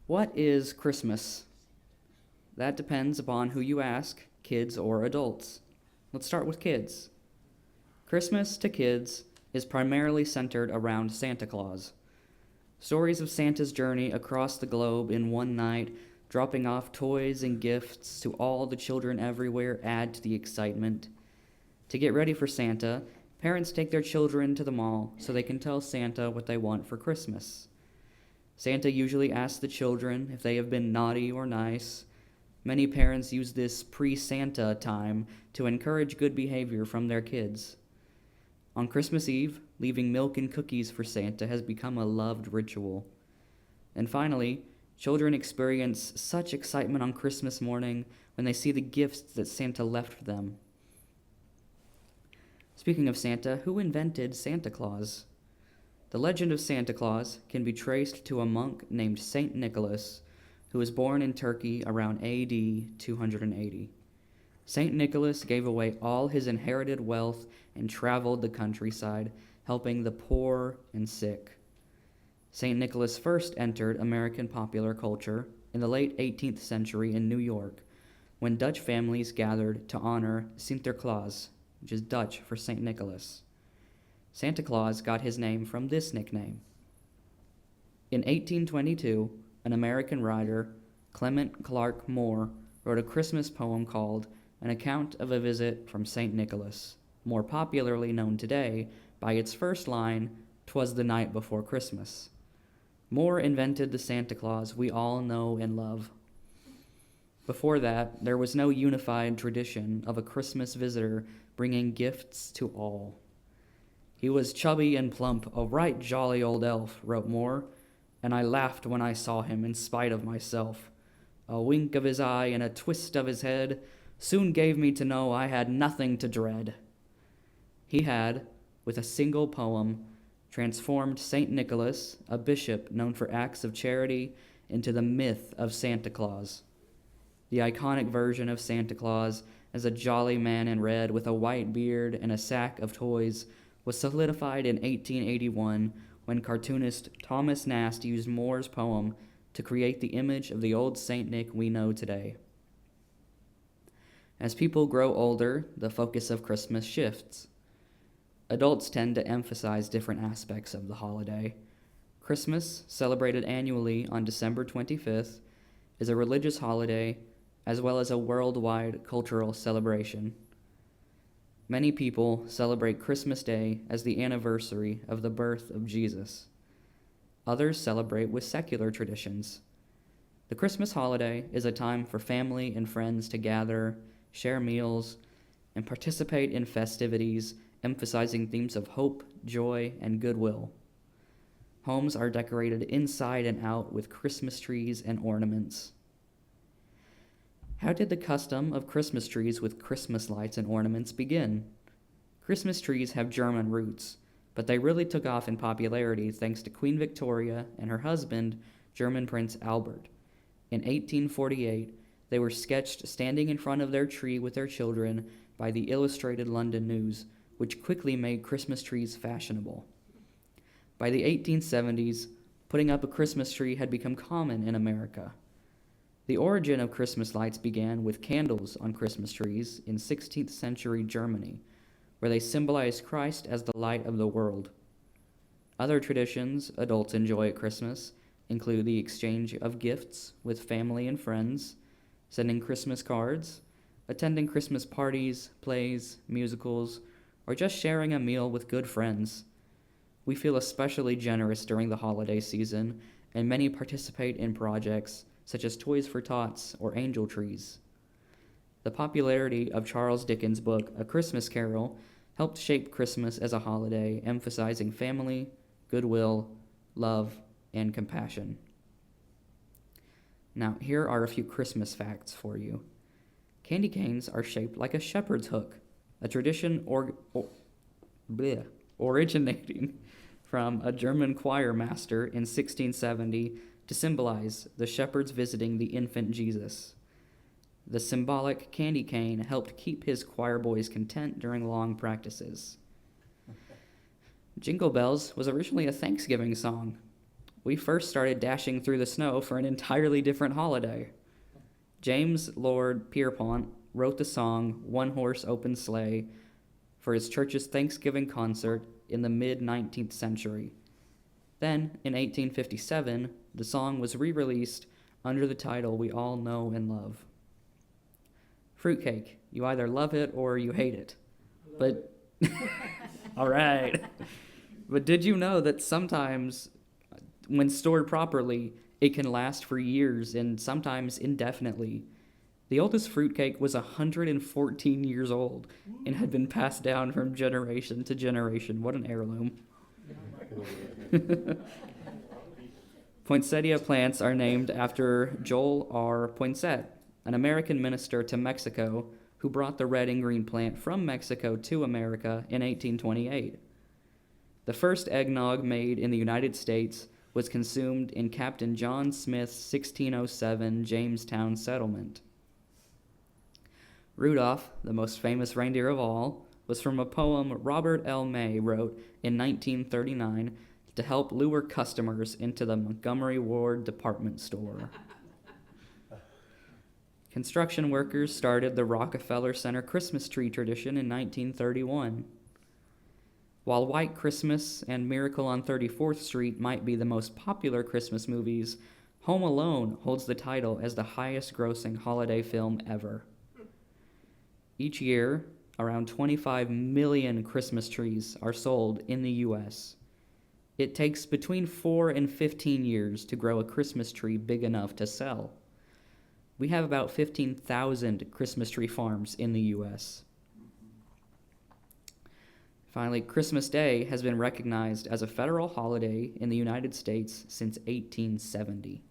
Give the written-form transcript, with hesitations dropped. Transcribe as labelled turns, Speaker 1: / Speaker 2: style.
Speaker 1: What is Christmas? That depends upon who you ask, kids or adults. Let's start with kids. Christmas to kids is primarily centered around Santa Claus. Stories of Santa's journey across the globe in one night, dropping off toys and gifts to all the children everywhere, add to the excitement. To get ready for Santa, parents take their children to the mall so they can tell Santa what they want for Christmas. Santa usually asks the children if they have been naughty or nice. Many parents use this pre-Santa time to encourage good behavior from their kids. On Christmas Eve, leaving milk and cookies for Santa has become a loved ritual. And finally, children experience such excitement on Christmas morning when they see the gifts that Santa left for them. Speaking of Santa, who invented Santa Claus? The legend of Santa Claus can be traced to a monk named Saint Nicholas, who was born in Turkey around AD 280. Saint Nicholas gave away all his inherited wealth and traveled the countryside, helping the poor and sick. Saint Nicholas first entered American popular culture in the late 18th century in New York, when Dutch families gathered to honor Sinterklaas, which is Dutch for Saint Nicholas. Santa Claus got his name from this nickname. In 1822, an American writer, Clement Clarke Moore, wrote a Christmas poem called An Account of a Visit from St. Nicholas, more popularly known today by its first line, "'Twas the night before Christmas." Moore invented the Santa Claus we all know and love. Before that, there was no unified tradition of a Christmas visitor bringing gifts to all. "He was chubby and plump, a right jolly old elf," wrote Moore, "and I laughed when I saw him in spite of myself. A wink of his eye and a twist of his head soon gave me to know I had nothing to dread." He had, with a single poem, transformed St. Nicholas, a bishop known for acts of charity, into the myth of Santa Claus. The iconic version of Santa Claus as a jolly man in red with a white beard and a sack of toys was solidified in 1881 when cartoonist Thomas Nast used Moore's poem to create the image of the old Saint Nick we know today. As people grow older, the focus of Christmas shifts. Adults tend to emphasize different aspects of the holiday. Christmas, celebrated annually on December 25th, is a religious holiday as well as a worldwide cultural celebration. Many people celebrate Christmas Day as the anniversary of the birth of Jesus. Others celebrate with secular traditions. The Christmas holiday is a time for family and friends to gather, share meals, and participate in festivities emphasizing themes of hope, joy, and goodwill. Homes are decorated inside and out with Christmas trees and ornaments. How did the custom of Christmas trees with Christmas lights and ornaments begin? Christmas trees have German roots, but they really took off in popularity thanks to Queen Victoria and her husband, German Prince Albert. In 1848, they were sketched standing in front of their tree with their children by the Illustrated London News, which quickly made Christmas trees fashionable. By the 1870s, putting up a Christmas tree had become common in America. The origin of Christmas lights began with candles on Christmas trees in 16th century Germany, where they symbolized Christ as the light of the world. Other traditions adults enjoy at Christmas include the exchange of gifts with family and friends, sending Christmas cards, attending Christmas parties, plays, musicals, or just sharing a meal with good friends. We feel especially generous during the holiday season, and many participate in projects such as Toys for Tots or Angel Trees. The popularity of Charles Dickens' book, A Christmas Carol, helped shape Christmas as a holiday, emphasizing family, goodwill, love, and compassion. Now, here are a few Christmas facts for you. Candy canes are shaped like a shepherd's hook, a tradition originating from a German choir master in 1670 to symbolize the shepherds visiting the infant Jesus. The symbolic candy cane helped keep his choir boys content during long practices. Jingle Bells was originally a Thanksgiving song. We first started dashing through the snow for an entirely different holiday. James Lord Pierpont wrote the song One Horse Open Sleigh for his church's Thanksgiving concert in the mid-19th century. Then, in 1857, the song was re-released under the title we all know and love. Fruitcake. You either love it or you hate it. But, all right. But did you know that sometimes, when stored properly, it can last for years and sometimes indefinitely? The oldest fruitcake was 114 years old and had been passed down from generation to generation. What an heirloom. Poinsettia plants are named after Joel R. Poinsett, an American minister to Mexico who brought the red and green plant from Mexico to America in 1828. The first eggnog made in the United States was consumed in Captain John Smith's 1607 Jamestown settlement. Rudolph, the most famous reindeer of all, was from a poem Robert L. May wrote in 1939 to help lure customers into the Montgomery Ward department store. Construction workers started the Rockefeller Center Christmas tree tradition in 1931. While White Christmas and Miracle on 34th Street might be the most popular Christmas movies, Home Alone holds the title as the highest-grossing holiday film ever. Each year, around 25 million Christmas trees are sold in the U.S. It takes between 4 and 15 years to grow a Christmas tree big enough to sell. We have about 15,000 Christmas tree farms in the U.S. Finally, Christmas Day has been recognized as a federal holiday in the United States since 1870.